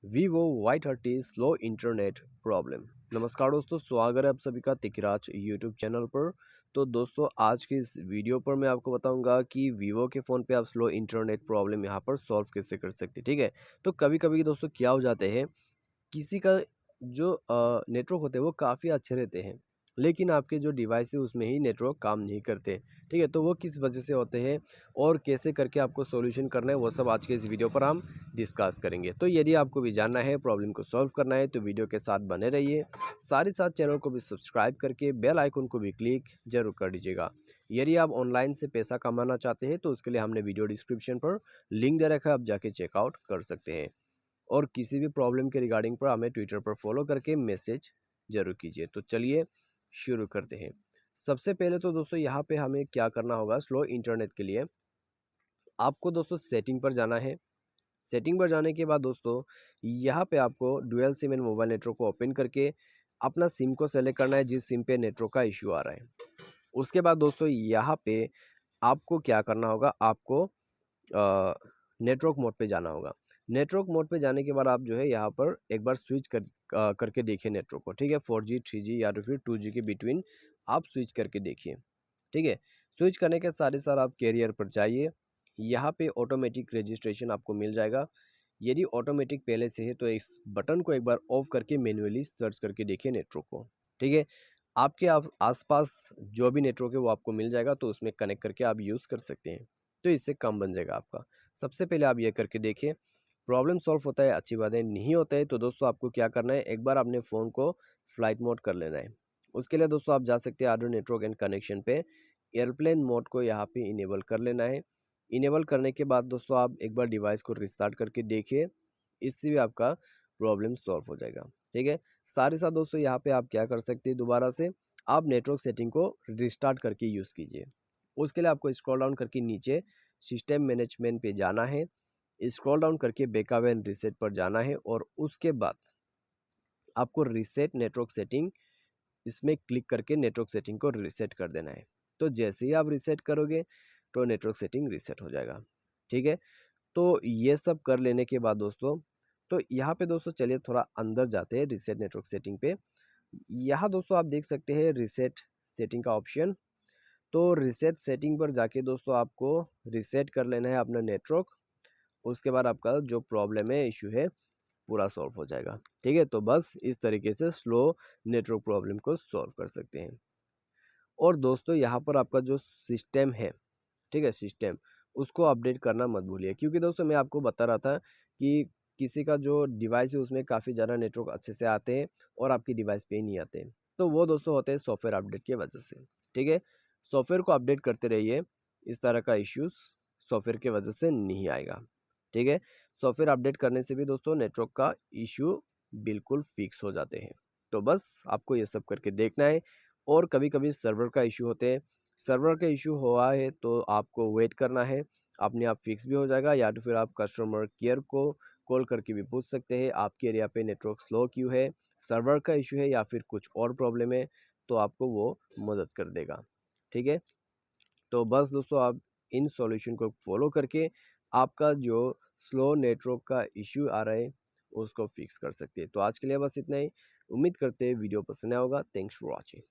Vivo Y30 slow internet problem. नमस्कार दोस्तों, स्वागत है आप सभी का तिकराज यूट्यूब चैनल पर। तो दोस्तों, आज की इस वीडियो पर मैं आपको बताऊंगा कि वीवो के फ़ोन पे आप स्लो इंटरनेट प्रॉब्लम यहां पर सॉल्व कैसे कर सकते हैं। ठीक है, तो कभी कभी दोस्तों क्या हो जाते हैं, किसी का जो नेटवर्क होते हैं वो काफ़ी अच्छे रहते हैं, लेकिन आपके जो डिवाइस है उसमें ही नेटवर्क काम नहीं करते। ठीक है, तो वो किस वजह से होते हैं और कैसे करके आपको सॉल्यूशन करना है, वो सब आज के इस वीडियो पर हम डिस्कस करेंगे। तो यदि आपको भी जानना है, प्रॉब्लम को सॉल्व करना है, तो वीडियो के साथ बने रहिए। साथ ही साथ चैनल को भी सब्सक्राइब करके बेल आइकन को भी क्लिक जरूर कर दीजिएगा। यदि आप ऑनलाइन से पैसा कमाना चाहते हैं तो उसके लिए हमने वीडियो डिस्क्रिप्शन पर लिंक दे रखा है, आप जाके चेकआउट कर सकते हैं। और किसी भी प्रॉब्लम के रिगार्डिंग पर हमें ट्विटर पर फॉलो करके मैसेज जरूर कीजिए। तो चलिए शुरू करते हैं। सबसे पहले तो दोस्तों यहाँ पे हमें क्या करना होगा, स्लो इंटरनेट के लिए आपको दोस्तों सेटिंग पर जाना है। सेटिंग पर जाने के बाद दोस्तों यहाँ पे आपको dual SIM and mobile network को ओपन करके अपना सिम को सेलेक्ट करना है जिस सिम पे नेटवर्क का इश्यू आ रहा है। उसके बाद दोस्तों यहाँ पे आपको क्या करना होगा, आपको नेटवर्क मोड पे जाना होगा। नेटवर्क मोड पे जाने के बाद आप जो है यहाँ पर एक बार स्विच करके देखिए नेटवर्क को। ठीक है, 4G 3G या तो फिर 2G के बिटवीन आप स्विच करके देखिए। ठीक है, स्विच करने के साथ ही साथ आप कैरियर पर जाइए। यहाँ पे ऑटोमेटिक रजिस्ट्रेशन आपको मिल जाएगा। यदि ऑटोमेटिक पहले से है तो इस बटन को एक बार ऑफ करके मैन्युअली सर्च करके देखिए नेटवर्क को। ठीक है, आपके आसपास जो भी नेटवर्क है वो आपको मिल जाएगा, तो उसमें कनेक्ट करके आप यूज़ कर सकते हैं। तो इससे कम बन जाएगा आपका। सबसे पहले आप ये करके देखिए। प्रॉब्लम सॉल्व होता है, अच्छी बात है। नहीं होता है तो दोस्तों आपको क्या करना है, एक बार अपने फ़ोन को फ्लाइट मोड कर लेना है। उसके लिए दोस्तों आप जा सकते हैं ऑडियो नेटवर्क एंड कनेक्शन पे, एयरप्लेन मोड को यहाँ पे इनेबल कर लेना है। इनेबल करने के बाद दोस्तों आप एक बार डिवाइस को रिस्टार्ट करके देखिए, इससे भी आपका प्रॉब्लम सॉल्व हो जाएगा। ठीक है, साथ ही साथ दोस्तों यहाँ पे आप क्या कर सकते हैं, दोबारा से आप नेटवर्क सेटिंग को रिस्टार्ट करके यूज़ कीजिए। उसके लिए आपको स्क्रॉल डाउन करके नीचे सिस्टम मैनेजमेंट पे जाना है, स्क्रॉल डाउन करके बैकअप एंड रीसेट पर जाना है और उसके बाद आपको रीसेट नेटवर्क सेटिंग, इसमें क्लिक करके नेटवर्क सेटिंग को रीसेट कर देना है। तो जैसे ही आप रीसेट करोगे तो नेटवर्क सेटिंग रीसेट हो जाएगा। ठीक है, तो ये सब कर लेने के बाद दोस्तों, तो यहाँ पे दोस्तों चलिए थोड़ा अंदर जाते हैं रीसेट नेटवर्क सेटिंग पे। यहाँ दोस्तों आप देख सकते हैं रीसेट सेटिंग का ऑप्शन। तो रीसेट सेटिंग पर जाके दोस्तों आपको रीसेट कर लेना है अपना नेटवर्क। उसके बाद आपका जो प्रॉब्लम है, इशू है, पूरा सॉल्व हो जाएगा। ठीक है, तो बस इस तरीके से स्लो नेटवर्क प्रॉब्लम को सॉल्व कर सकते हैं। और दोस्तों यहाँ पर आपका जो सिस्टम है, ठीक है, सिस्टम उसको अपडेट करना मत भूलिए, क्योंकि दोस्तों मैं आपको बता रहा था कि किसी का जो डिवाइस है उसमें काफ़ी ज़्यादा नेटवर्क अच्छे से आते हैं और आपकी डिवाइस पे ही नहीं आते। तो वो दोस्तों होते हैं सॉफ्टवेयर अपडेट की वजह से। ठीक है, सॉफ्टवेयर को अपडेट करते रहिए, इस तरह का इश्यूज सॉफ्टवेयर की वजह से नहीं आएगा। ठीक है, सॉफ्टवेयर अपडेट करने से भी दोस्तों नेटवर्क का इशू बिल्कुल फिक्स हो जाते हैं। तो बस आपको ये सब करके देखना है। और कभी कभी सर्वर का इशू होते हैं, सर्वर का इशू हुआ है तो आपको वेट करना है, अपने आप फिक्स भी हो जाएगा। या तो फिर आप कस्टमर केयर को कॉल करके भी पूछ सकते हैं आपके एरिया पे नेटवर्क स्लो क्यों है, सर्वर का इशू है या फिर कुछ और प्रॉब्लम है, तो आपको वो मदद कर देगा। ठीक है, तो बस दोस्तों आप इन सॉल्यूशन को फॉलो करके आपका जो स्लो नेटवर्क का इशू आ रहा है उसको फिक्स कर सकते हैं। तो आज के लिए बस इतना ही। उम्मीद करते हैं वीडियो पसंद आया होगा। Thanks for watching.